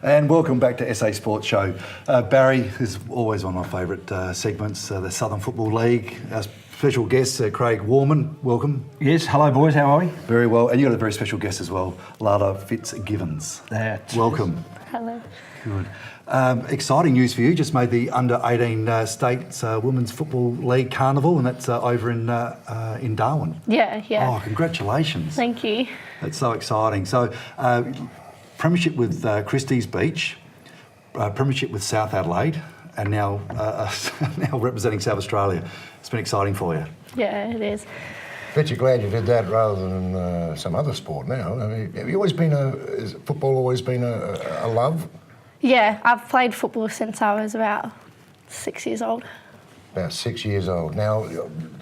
And welcome back to SA Sports Show. Barry is always one of my favourite segments, the Southern Football League. Our special guest, Craig Warman, welcome. Yes, hello boys, how are we? Very well, and you've got a very special guest as well, Layla Fitzgibbons. Welcome. Hello. Good. Exciting news for you, just made the Under-18 States Women's Football League Carnival, and that's over in Darwin. Yeah. Oh, congratulations. Thank you. That's so exciting. So, premiership with Christie's Beach, premiership with South Adelaide, and now representing South Australia. It's been exciting for you. Yeah, it is. Bet you're glad you did that rather than some other sport now. I mean, have you always been has football always been a love? Yeah, I've played football since I was about 6 years old. About 6 years old. Now,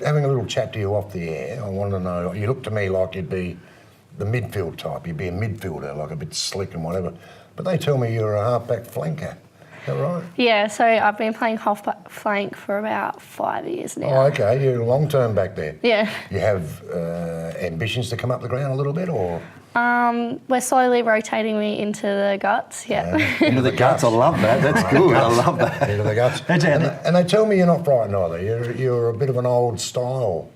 having a little chat to you off the air, I wanted to know, you look to me like you'd be the midfield type. You'd be a midfielder, like a bit slick and whatever. But they tell me you're a half-back flanker. Is that right? Yeah, so I've been playing half-back flank for about 5 years now. Oh, okay. You're long-term back there. Yeah. You have ambitions to come up the ground a little bit, or...? We're slowly rotating me into the guts, yeah. Into the guts, I love that. That's good. I love that. Into the guts. And they tell me you're not frightened either. You're a bit of an old style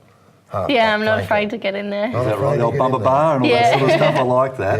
half-back Yeah, I'm not flanker. afraid to get in there. Is that right? The old bumper bar and all that sort of stuff. I like that.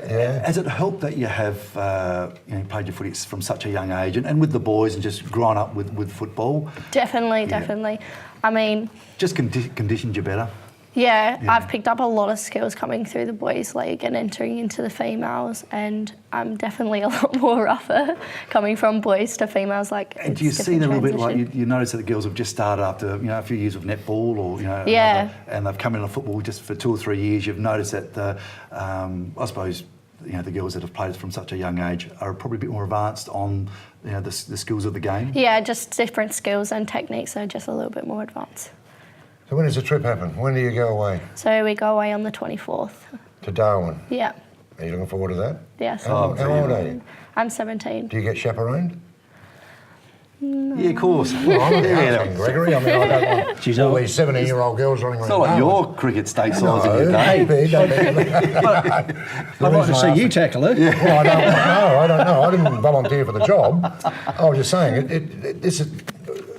Yeah. Has it helped that you have played your footy from such a young age and with the boys and just grown up with football? Definitely. I mean... Just conditioned you better? Yeah, I've picked up a lot of skills coming through the boys' league and entering into the females, and I'm definitely a lot more rougher coming from boys to females. And do you see that a little bit like you notice that the girls have just started after a few years of netball or and they've come into football just for 2 or 3 years. You've noticed that I suppose the girls that have played from such a young age are probably a bit more advanced on the skills of the game. Yeah, just different skills and techniques are just a little bit more advanced. So when does the trip happen? When do you go away? So we go away on the 24th. To Darwin? Yeah. Are you looking forward to that? Yes. How old are you? I'm 17. Do you get chaperoned? No. Yeah, of course. Well, I'm not asking, Gregory. I mean, I don't want all these 17-year-old girls running around. It's not like your cricket state size in your day. Maybe. I'd like to see you tackle it. Yeah. Well, I don't know. I didn't volunteer for the job. I was just saying,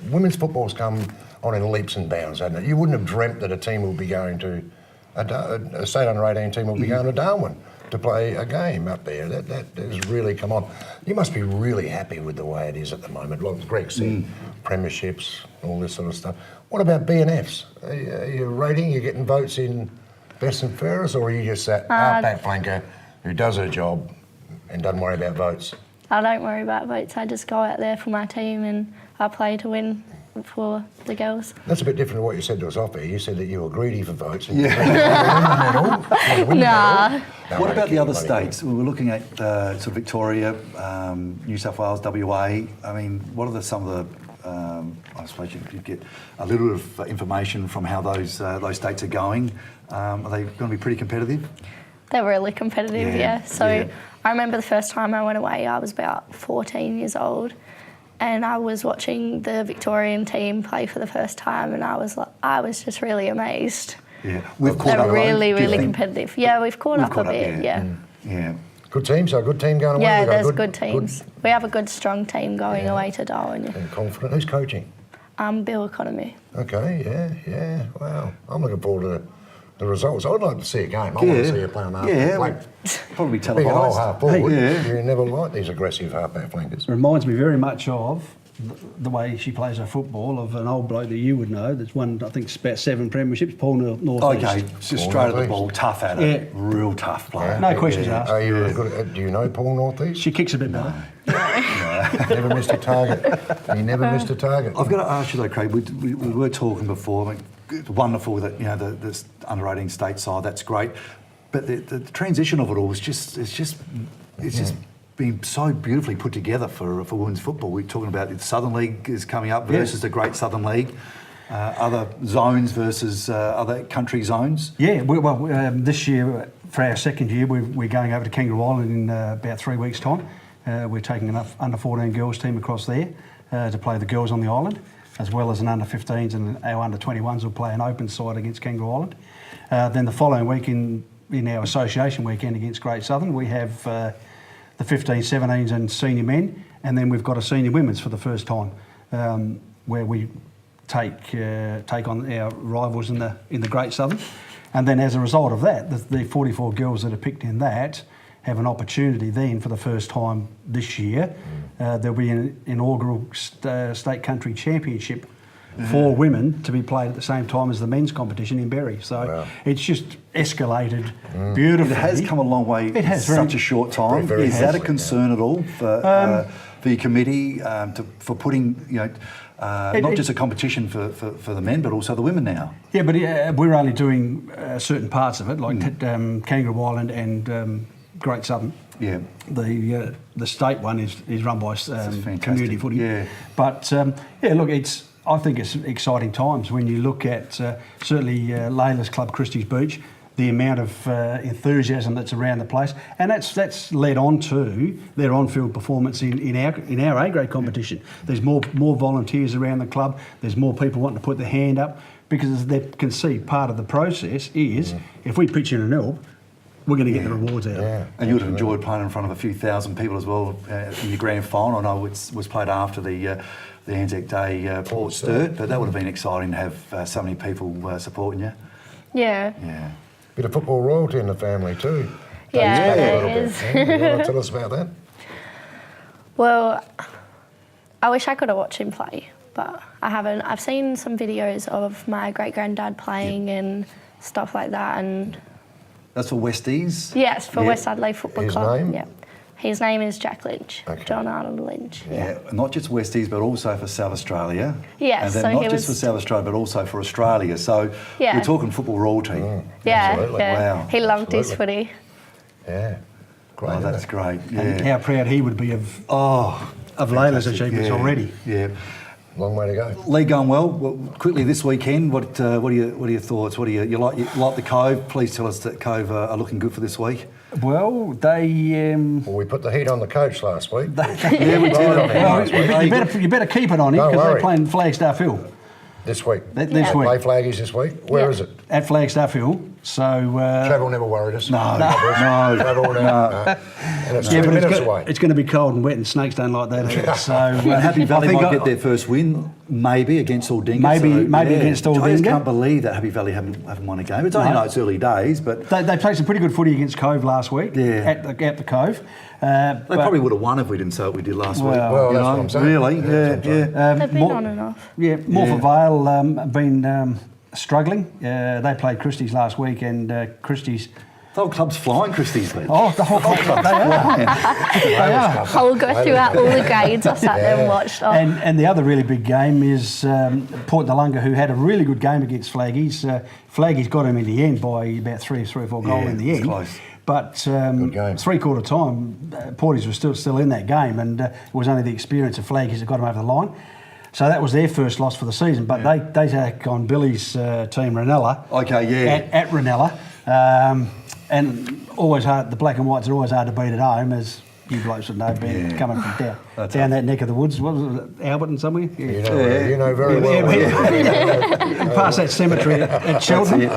women's football's come on in leaps and bounds, hasn't it? You wouldn't have dreamt that a team would be going to, a state under-18 team would be going to Darwin to play a game up there. That has really come on. You must be really happy with the way it is at the moment. Like Greg said, premierships, all this sort of stuff. What about B&Fs? Are you rating, you're getting votes in best and fairest, or are you just that half-back flanker who does her job and doesn't worry about votes? I don't worry about votes. I just go out there for my team and I play to win for the girls. That's a bit different to what you said to us off air. You said that you were greedy for votes. And Nah. What about the other states? We were looking at sort of Victoria, New South Wales, WA. I mean, what are some of the? I suppose you could get a little bit of information from how those states are going. Are they going to be pretty competitive? They're really competitive, yeah. I remember the first time I went away, I was about 14 years old. And I was watching the Victorian team play for the first time, and I was just really amazed. Yeah, we've caught They're up. really competitive. Yeah, we've caught up a bit. Yeah. Good team. So a good team going away. Yeah, there's good teams. We have a good, strong team going away to Darwin. Yeah. And confident. Who's coaching? Bill Economy. Okay. Yeah. Wow. I'm looking forward to the results. I'd like to see a game. I want to see you playing half-back. Probably televised. Being an old half forward, you never like these aggressive half-back flankers. It reminds me very much of the way she plays her football, of an old bloke that you would know that's won, I think, about 7 premierships, Paul North. Okay, just straight at the ball, tough at it. Yeah. Real tough player. No questions asked. Are you good? Do you know Paul Northeast? She kicks a bit better. Never missed a target. He never missed a target. I've got to ask you though, Craig, we were talking before, I mean, it's wonderful that the under-18 state side, that's great, but the transition of it all is just been so beautifully put together for women's football. We're talking about the Southern League is coming up versus the Great Southern League, other zones versus other country zones. Yeah, this year for our second year, we're going over to Kangaroo Island in about 3 weeks' time. We're taking an under-14 girls team across there to play the girls on the island, as well as an under-15s, and our under-21s will play an open side against Kangaroo Island. Then the following week in our association weekend against Great Southern, we have the 15s, 17s and senior men, and then we've got a senior women's for the first time, where we take on our rivals in the Great Southern. And then as a result of that, the 44 girls that are picked in that have an opportunity then for the first time this year. There'll be an inaugural state country championship for women to be played at the same time as the men's competition in Bury. So it's just escalated beautifully. It has come a long way in such a short time. Very Is that a quickly, concern at all for your committee for putting, not just a competition for the men, but also the women now? Yeah, but we're only doing certain parts of it, like Kangaroo Island and Great Southern. Yeah. The state one is run by community footy. Yeah. But look, I think it's exciting times when you look at certainly Layla's club, Christie's Beach, the amount of enthusiasm that's around the place, and that's led on to their on-field performance in our A-grade competition. There's more volunteers around the club. There's more people wanting to put their hand up because they can see part of the process is if we pitch in an elb, we're going to get the rewards out of it. And you would have enjoyed playing in front of a few thousand people as well in your grand final. I know it was played after the Anzac Day Port Sturt, but that would have been exciting to have so many people supporting you. Yeah. Yeah. Bit of football royalty in the family too. Yeah, Dates back a it little is. bit. You want to tell us about that? Well, I wish I could have watched him play, but I haven't. I've seen some videos of my great-granddad playing and stuff like that, and That's for Westies? yes, for West Adelaide Football His Club. name? Yeah. His name is Jack Lynch, Okay. John Arnold Lynch. Yeah, not just Westies, but also for South Australia. Yes, and then so not he just for was- South Australia, but also for Australia. So Yeah. you're talking football royalty. Yeah, Absolutely. yeah. Wow. He loved his Absolutely. footy. Yeah. Great. Oh, isn't that's it? great. And Yeah. how proud he would be of Layla's achievements already. Yeah. Long way to go. League going well. Quickly this weekend, what are your thoughts? What do you like the Cove? Please tell us that Cove are looking good for this week. Well, they. Well, we put the heat on the coach last week. Yeah, we did. Well, you better keep it on him Don't because they're worry. playing Flagstaff Hill This week. this Yeah. week Play Flaggies this week. Where Yeah. is it? at Flagstaff Hill. So Travel never worried us. No. Travel now. And it's 2 minutes away. it's going to be cold and wet, and snakes don't like that either. So Happy Valley I think might get their first win, maybe against Aldinga. Maybe against I just Aldinga. can't believe that Happy Valley haven't won a game. It's only it's early days, but They played some pretty good footy against Cove last week. Yeah. At the Cove. they probably would have won if we didn't say what we did last week. Well, you that's know, what I'm saying. Really? That's what I'm saying. They've been on and off. Yeah, Morpeth Vale have been struggling. They played Christie's last week, and Christie's. The whole club's flying, Christie's then. Oh, the whole club. They are. I'll go throughout all the grades. I sat there and watched. Oh. And the other really big game is Port Noarlunga, who had a really good game against Flaggies. Flaggies got him in the end by about three or four goals in the it's end. close. But Good game. three-quarter time, Porties were still in that game, and it was only the experience of Flaggies that got them over the line. So that was their first loss for the season. But they take on Billy's team, Ranella. Okay, yeah. At Ranella. And always hard, the black and whites are always hard to beat at home, as you blokes would know, being coming from down that neck of the woods. What was it, Albert and somewhere? Yeah. You know very well. Past that cemetery at Cheltenham.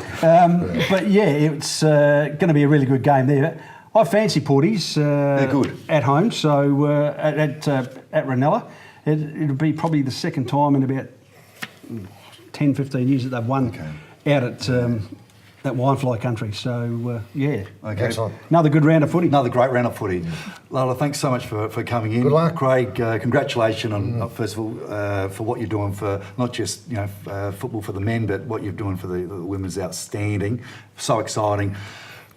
But yeah, it's going to be a really good game there. I fancy Porties. They're good. At home, so at Ranella. It'll be probably the second time in about 10, 15 years that they've won out at that Winefly country. So, yeah. Okay. Excellent. Another good round of footy. Another great round of footy. Layla, thanks so much for coming in. Good luck. Craig, congratulations on first of all for what you're doing for not just football for the men, but what you're doing for the women's outstanding. So exciting.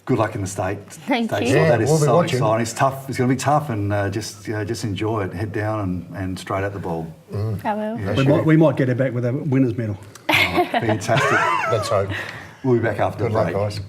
Good luck in the state. Thank you. Yeah, that is we'll be so watching. exciting. It's tough. It's going to be tough, and just enjoy it. Head down and straight at the ball. I will. We might get her back with a winner's medal. Fantastic. Let's hope. We'll be back after Good the luck, break. guys.